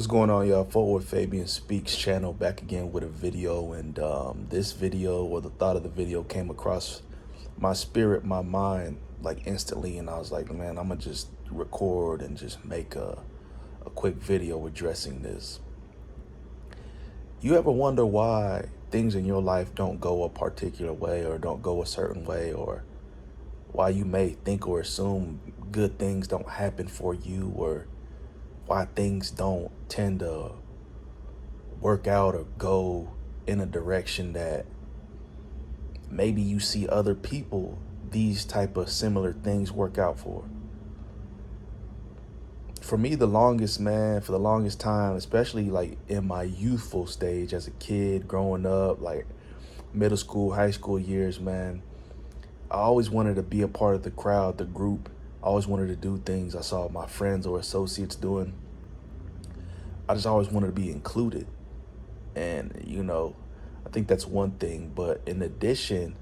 What's going on, y'all? Forward Fabian Speaks channel back again with a video, and this video, or the thought of the video, came across my spirit, my mind, like instantly, and I was like, man, I'm gonna just record and just make a quick video addressing this. You ever wonder why things in your life don't go a particular way or don't go a certain way, or why you may think or assume good things don't happen for you, or why things don't tend to work out or go in a direction that maybe you see other people these type of similar things work out for? For me, the longest, man, for the longest time, especially like in my youthful stage as a kid growing up, like middle school, high school years, man, I always wanted to be a part of the crowd, the group. I always wanted to do things I saw my friends or associates doing. I just always wanted to be included. And, I think that's one thing. But in addition,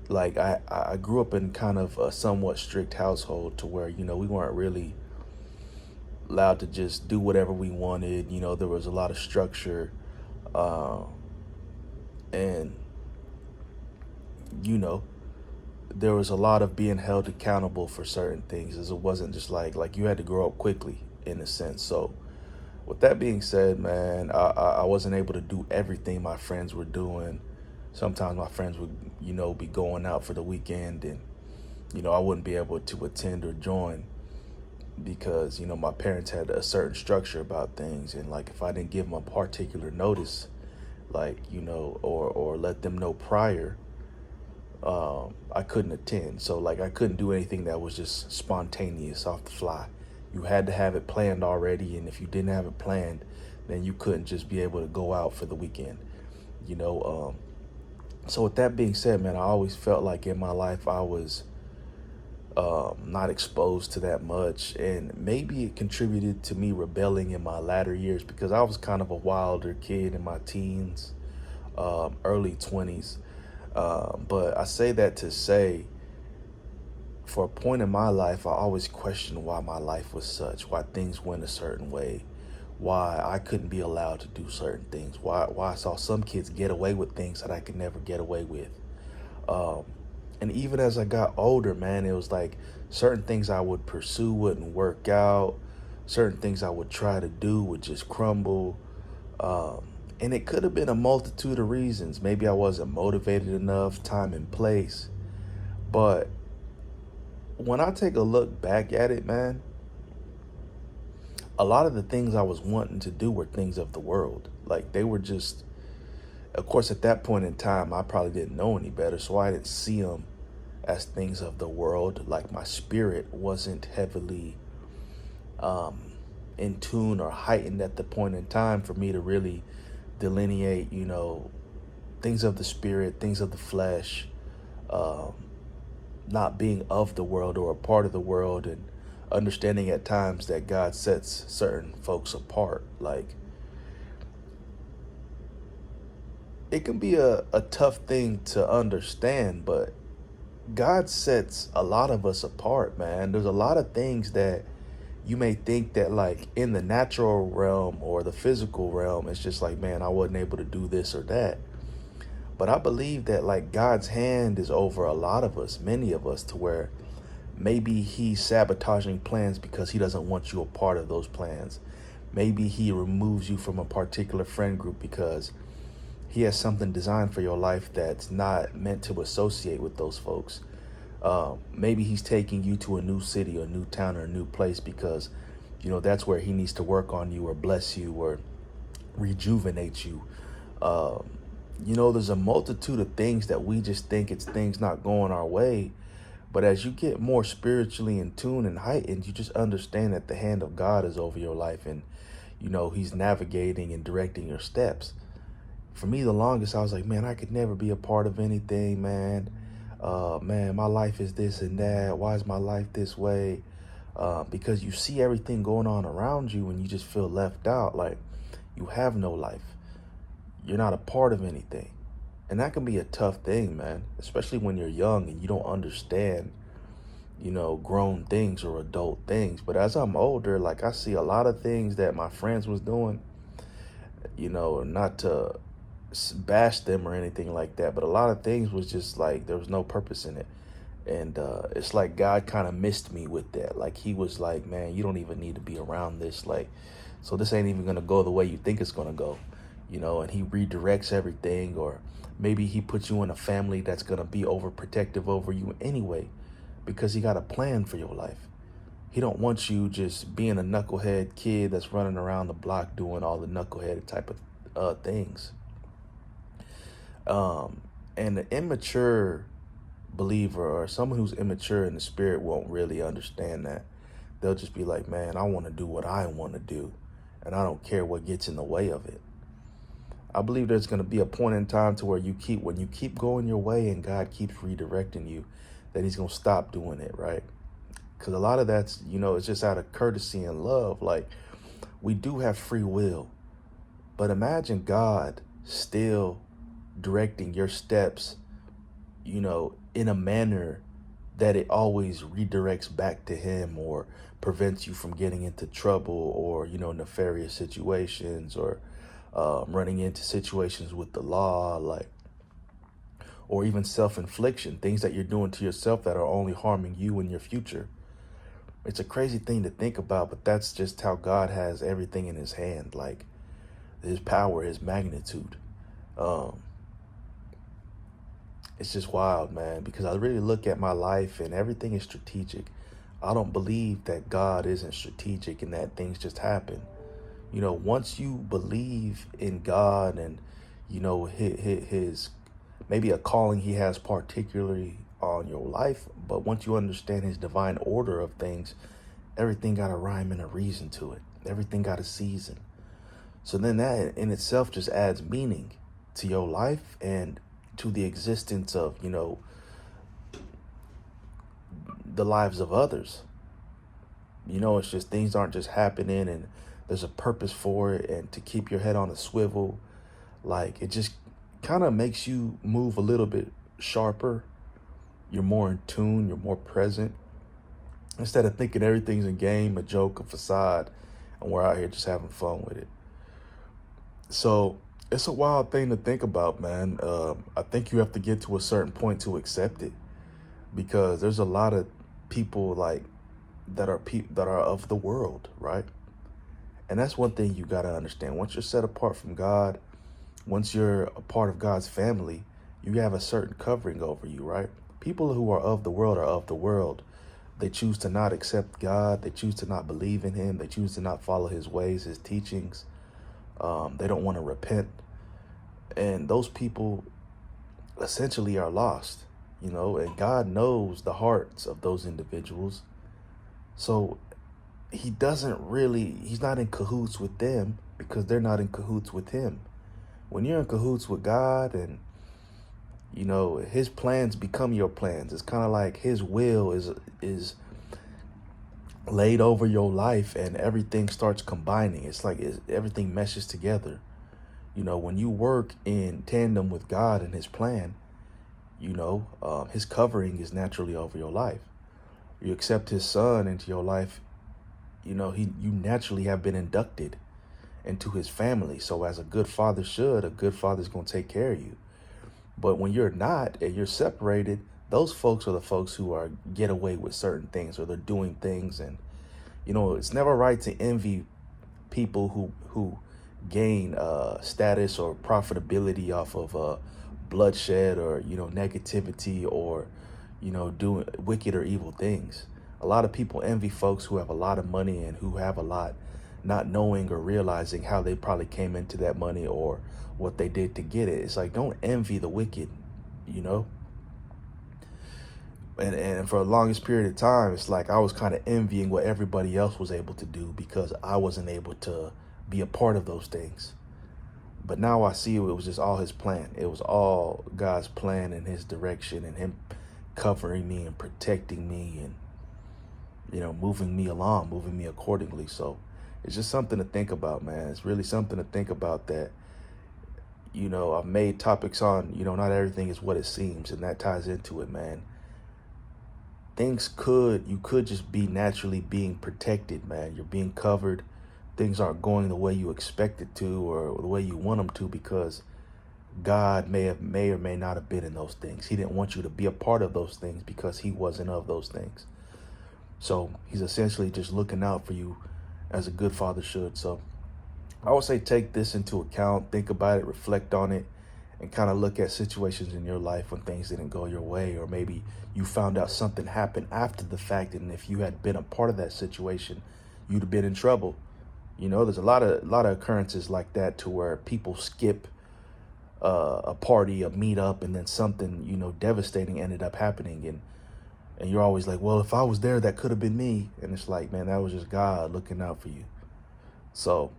like I grew up in kind of a somewhat strict household to where, we weren't really allowed to just do whatever we wanted. There was a lot of structure. And, you know, there was a lot of being held accountable for certain things, as it wasn't just like you had to grow up quickly in a sense. So with that being said, man, I wasn't able to do everything my friends were doing. Sometimes my friends would, be going out for the weekend, and, I wouldn't be able to attend or join because, my parents had a certain structure about things. And like, if I didn't give them a particular notice, like, or let them know prior, I couldn't attend. So like, I couldn't do anything that was just spontaneous off the fly. You had to have it planned already, and if you didn't have it planned, then you couldn't just be able to go out for the weekend. you know so with that being said, man, I always felt like in my life I was not exposed to that much, and maybe it contributed to me rebelling in my latter years because I was kind of a wilder kid in my teens, early 20s. But I say that to say, for a point in my life, I always questioned why my life was such, why things went a certain way, why I couldn't be allowed to do certain things, why I saw some kids get away with things that I could never get away with. Um, and even as I got older, man, it was like certain things I would pursue wouldn't work out. Certain things I would try to do would just crumble. Um, and it could have been a multitude of reasons. Maybe I wasn't motivated enough, time and place. But when I take a look back at it, man, a lot of the things I was wanting to do were things of the world. Like they were just, of course, at that point in time, I probably didn't know any better. So I didn't see them as things of the world. Like my spirit wasn't heavily um, in tune or heightened at the point in time for me to really delineate, things of the spirit, things of the flesh, um, not being of the world or a part of the world, and understanding at times that God sets certain folks apart. Like it can be a tough thing to understand, but God sets a lot of us apart, man. There's a lot of things that you may think that like in the natural realm or the physical realm, it's just like, man, I wasn't able to do this or that. But I believe that like God's hand is over a lot of us, many of us, to where maybe he's sabotaging plans because he doesn't want you a part of those plans. Maybe he removes you from a particular friend group because he has something designed for your life that's not meant to associate with those folks. Maybe he's taking you to a new city or new town or a new place because, that's where he needs to work on you or bless you or rejuvenate you. There's a multitude of things that we just think it's things not going our way. But as you get more spiritually in tune and heightened, you just understand that the hand of God is over your life, and, he's navigating and directing your steps. For me, the longest, I was like, man, I could never be a part of anything, man. Man, my life is this and that. Why is my life this way? Because you see everything going on around you and you just feel left out. Like you have no life. You're not a part of anything. And that can be a tough thing, man, especially when you're young and you don't understand, grown things or adult things. But as I'm older, like I see a lot of things that my friends was doing, not to bash them or anything like that, but a lot of things was just like there was no purpose in it. And it's like God kind of missed me with that. Like he was like, man, you don't even need to be around this. Like, so this ain't even gonna go the way you think it's gonna go, and he redirects everything. Or maybe he puts you in a family that's gonna be overprotective over you anyway, because he got a plan for your life. He don't want you just being a knucklehead kid that's running around the block doing all the knucklehead type of things. And the immature believer or someone who's immature in the spirit won't really understand that. They'll just be like, man, I want to do what I want to do, and I don't care what gets in the way of it. I believe there's going to be a point in time to where when you keep going your way and God keeps redirecting you, that he's going to stop doing it, right? Because a lot of that's, it's just out of courtesy and love. Like, we do have free will, but imagine God still directing your steps, in a manner that it always redirects back to him, or prevents you from getting into trouble, or, nefarious situations, or running into situations with the law, like, or even self-infliction, things that you're doing to yourself that are only harming you in your future. It's a crazy thing to think about, but that's just how God has everything in his hand, like his power, his magnitude. It's just wild, man, because I really look at my life and everything is strategic. I don't believe that God isn't strategic and that things just happen. Once you believe in God and, his maybe a calling he has particularly on your life, but once you understand his divine order of things, everything got a rhyme and a reason to it. Everything got a season. So then that in itself just adds meaning to your life and to the existence of, the lives of others. It's just things aren't just happening, and there's a purpose for it, and to keep your head on a swivel. Like, it just kind of makes you move a little bit sharper. You're more in tune, you're more present. Instead of thinking everything's a game, a joke, a facade, and we're out here just having fun with it. So it's a wild thing to think about, man. I think you have to get to a certain point to accept it, because there's a lot of people like that are of the world, right? And that's one thing you got to understand. Once you're set apart from God, once you're a part of God's family, you have a certain covering over you, right? People who are of the world are of the world. They choose to not accept God. They choose to not believe in him. They choose to not follow his ways, his teachings. They don't want to repent. And those people essentially are lost, and God knows the hearts of those individuals. So he's not in cahoots with them, because they're not in cahoots with him. When you're in cahoots with God and, his plans become your plans, it's kind of like his will is laid over your life, and everything starts combining. It's like everything meshes together. When you work in tandem with God and his plan, his covering is naturally over your life. You accept his son into your life, you naturally have been inducted into his family. So as a good father should, a good father's going to take care of you. But when you're not and you're separated, those folks are the folks who get away with certain things, or they're doing things. And, it's never right to envy people who gain status or profitability off of bloodshed, or, negativity, or, doing wicked or evil things. A lot of people envy folks who have a lot of money and who have a lot, not knowing or realizing how they probably came into that money or what they did to get it. It's like, don't envy the wicked, And for the longest period of time, it's like I was kind of envying what everybody else was able to do, because I wasn't able to be a part of those things. But now I see it was just all his plan. It was all God's plan and his direction, and him covering me and protecting me, and, moving me along, moving me accordingly. So it's just something to think about, man. It's really something to think about that, I've made topics on, not everything is what it seems, and that ties into it, man. you could just be naturally being protected, man. You're being covered. Things aren't going the way you expect it to or the way you want them to because God may or may not have been in those things. He didn't want you to be a part of those things because he wasn't of those things. So he's essentially just looking out for you as a good father should. So I would say take this into account, think about it, reflect on it, and kind of look at situations in your life when things didn't go your way, or maybe you found out something happened after the fact, and if you had been a part of that situation, you'd have been in trouble. There's a lot of occurrences like that to where people skip a party, a meetup, and then something devastating ended up happening, and you're always like, well, if I was there, that could have been me, and it's like, man, that was just God looking out for you. So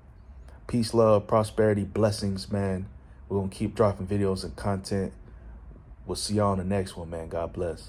peace, love, prosperity, blessings, man. We're going to keep dropping videos and content. We'll see y'all on the next one, man. God bless.